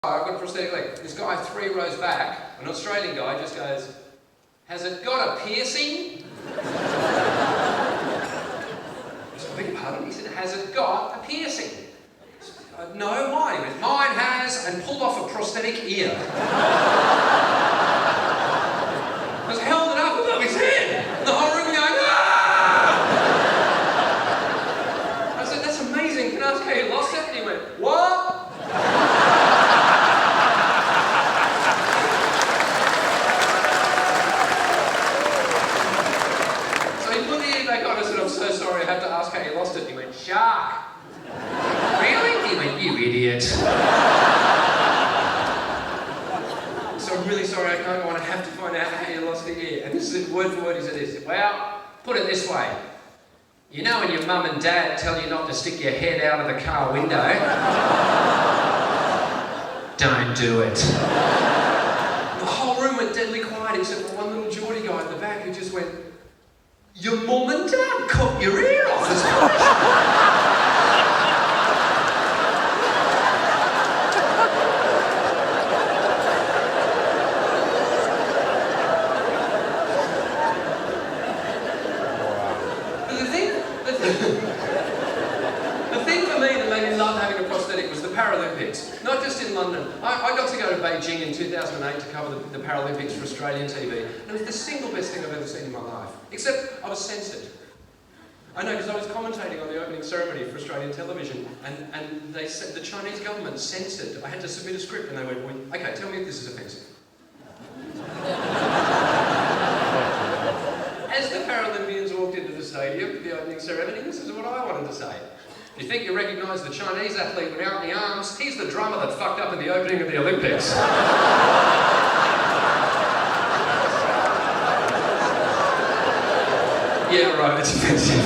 I've got a prosthetic leg. This guy 3 rows back, an Australian guy, just goes, "Has it got a piercing?" I said, "I beg your pardon?" He said, "Has it got a piercing?" I said, "No, why?" He went, "Mine has," and pulled off a prosthetic ear. I was held it up above his head. And the whole room going, "Ah!" I said, "That's amazing. Can I ask how you lost it?" And he went, "What?" "I'm so sorry, I have to ask how you lost it." He went, "Shark." "Really?" He went, "You idiot." "So I'm really sorry, I can't go on. I have to find out how you lost the ear." And this is word for word, he said this. "Well, put it this way. You know when your mum and dad tell you not to stick your head out of the car window? Don't do it." The whole room went deadly quiet except for one little Geordie guy at the back who just went, "Your mum and dad cut your ear off as The thing for me that made me love having a prosthetic was the Paralympics. Not just in London. I got to go to Beijing in 2008 to cover the Paralympics for Australian TV. And it was the single best thing I've ever seen in my life. Except I was censored. I know, because I was commentating on the opening ceremony for Australian television, and they said the Chinese government censored. I had to submit a script, and they went, "Okay, tell me if this is offensive." As the Paralympians walked into the stadium for the opening ceremony, this is what I wanted to say. "If you think you recognise the Chinese athlete without the arms, he's the drummer that fucked up in the opening of the Olympics." Yeah, right, it's offensive.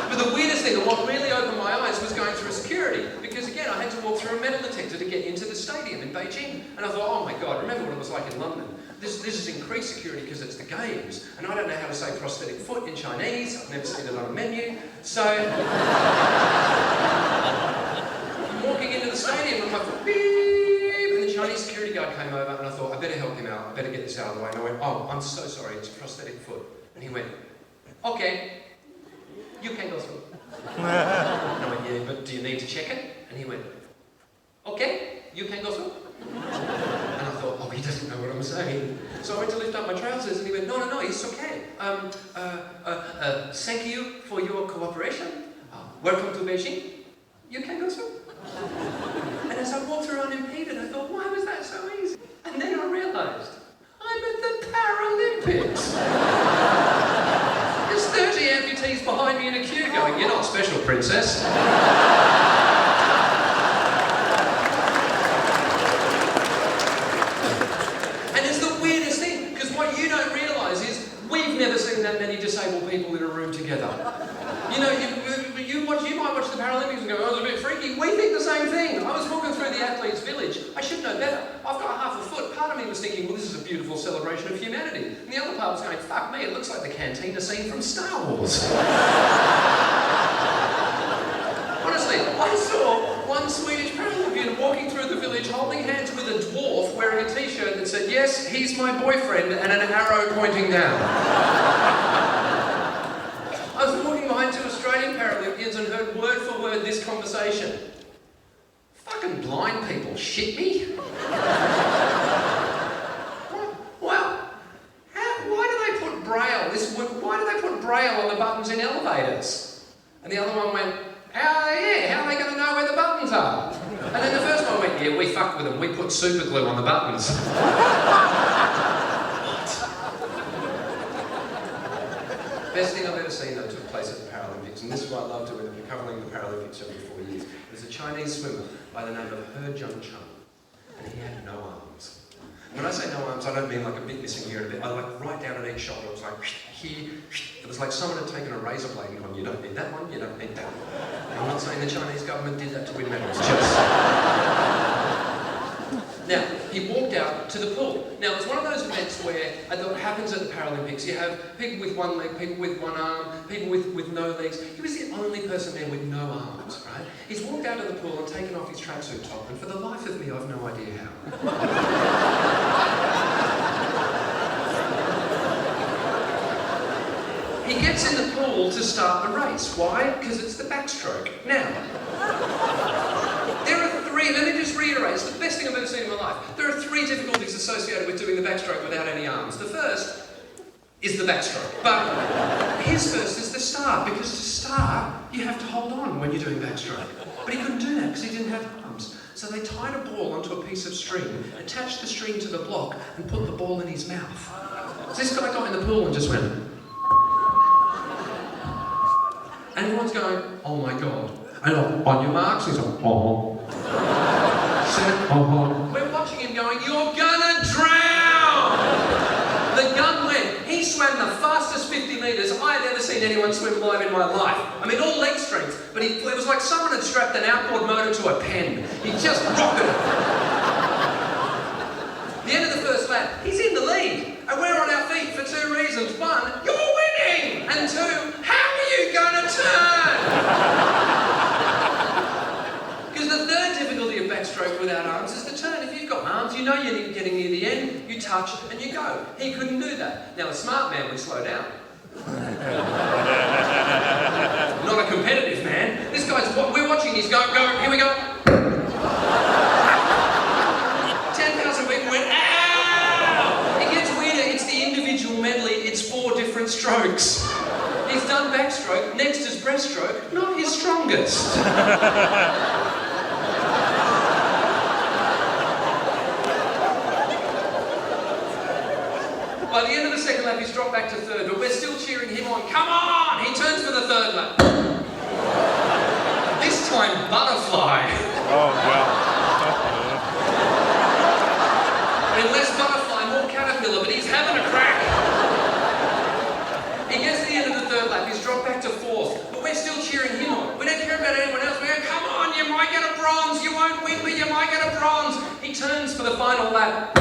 But the weirdest thing, and what really opened my eyes, was going through security. Because again, I had to walk through a metal detector to get into the stadium in Beijing. And I thought, oh my God, remember what it was like in London. This is increased security because it's the games. And I don't know how to say prosthetic foot in Chinese. I've never seen it on a menu. So I'm walking into the stadium and my foot, beep, and the Chinese security guard came over and I thought, I better help him out. I better get this out of the way. And I went, "Oh, I'm so sorry, it's a prosthetic foot." And he went, "Okay, you can go through." And I went, "Yeah, but do you need to check it?" And he went, "Okay, you can go through." And I thought, oh, he doesn't know what I'm saying. So I went to lift up my trousers and he went, no, it's okay. Thank you for your cooperation. Welcome to Beijing. You can go through." And as I walked through unimpeded, I thought, why was that so easy? And then I realised, I'm at the Paralympics. There's 30 amputees behind me in a queue going, "You're not special, princess." And it's the weirdest thing, because what you don't realise is we've never seen that many disabled people in a room together. You know, you might watch the Paralympics and go, "Oh, it's a bit freaky." We think the same thing. I was walking through the athletes' village. I should know better. I've got half a foot. Part of me was thinking, well, this is a beautiful celebration of humanity. And the other part was going, fuck me, it looks like the cantina scene from Star Wars. Honestly, I saw one Swedish Paralympian walking through the village holding hands with a dwarf wearing a t-shirt that said, "Yes, he's my boyfriend," and an arrow pointing down. I was walking behind 2 Australian Paralympians and heard word for word this conversation. "Fucking blind people shit me." Well, why do they put braille? Why do they put braille on the buttons in elevators? And the other one went, how are they going to know where the buttons are? And then the first one went, "Yeah, we fucked with them. We put super glue on the buttons." Best thing I've ever seen, though, took place at the Paralympics, and this is what I love doing. I've been covering the Paralympics every 4 years. There's a Chinese swimmer by the name of He Jiankun, and he had no arms. When I say no arms, I don't mean like a bit missing here and a bit. I like right down at each shoulder. It was like here. It was like someone had taken a razor blade and gone, "You don't need that one. You don't need that one." I'm not saying the Chinese government did that to win medals. Just now. he walked out to the pool. Now, it's one of those events where it happens at the Paralympics. You have people with one leg, people with one arm, people with no legs. He was the only person there with no arms, right? He's walked out of the pool and taken off his tracksuit top, and for the life of me, I've no idea how. He gets in the pool to start the race. Why? Because it's the backstroke. Now, there are three, let me just reiterate, it's the best thing I've ever seen in my life. There are three difficulties associated with doing the backstroke without any arms. The first is the backstroke. But his first is the start, because to start, you have to hold on when you're doing backstroke. But he couldn't do that because he didn't have arms. So they tied a ball onto a piece of string, attached the string to the block, and put the ball in his mouth. So this guy got in the pool and just went... And everyone's going, oh my God. And on your marks, he's like, oh. We're watching him going, you're gonna drown! The gun went. He swam the fastest 50 metres I had ever seen anyone swim live in my life. I mean, all leg strength, but it was like someone had strapped an outboard motor to a pen. He just rocketed it. The end of the first lap, he's in the lead. And we're on our feet for two reasons. One, you're winning! And two, how are you going to turn? Because the third difficulty of backstroke without arms is the turn. If you've got arms, you know you're getting near the end, you touch and you go. He couldn't do that. Now, a smart man would slow down. Not a competitive man. This guy's, we're watching, he's go, here we go. 10,000 people went, ow! It gets weirder, it's the individual medley, it's 4 different strokes. He's done backstroke, next is breaststroke, not his strongest. By the end of the second lap, he's dropped back to third, but we're still cheering him on. Come on! He turns for the third lap. This time, butterfly. Oh, God. And less butterfly, more caterpillar, but he's having a crack. He gets to the end of the third lap, he's dropped back to fourth, but we're still cheering him on. We don't care about anyone else. We go, come on, you might get a bronze. You won't win, but you might get a bronze. He turns for the final lap.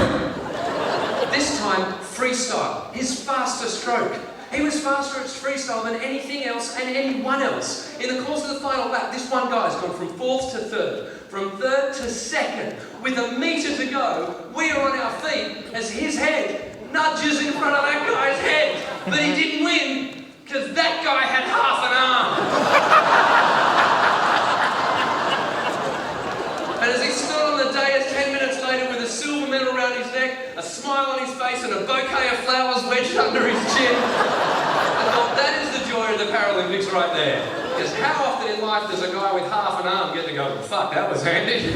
This time, freestyle, his fastest stroke. He was faster at freestyle than anything else and anyone else. In the course of the final lap, this one guy's gone from fourth to third, from third to second. With a metre to go, we are on our feet as his head nudges in front of that guy's head. But he didn't win, because that guy had half an arm. And as he stood on the dais 10 minutes later with a silver medal around his neck, a smile on his face and a bouquet of flowers wedged under his chin, I thought that is the joy of the Paralympics right there. Because how often in life does a guy with half an arm get to go, fuck, that was handy.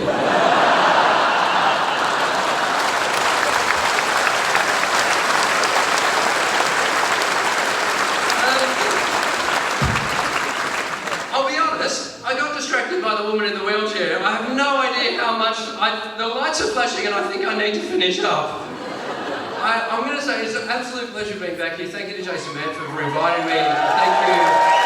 I'll be honest, I got distracted by the woman in the wheelchair. I have no idea how much, the lights are flashing and I think I need to finish up. I'm going to say it's an absolute pleasure being back here. Thank you to Jason Manford for inviting me. Thank you.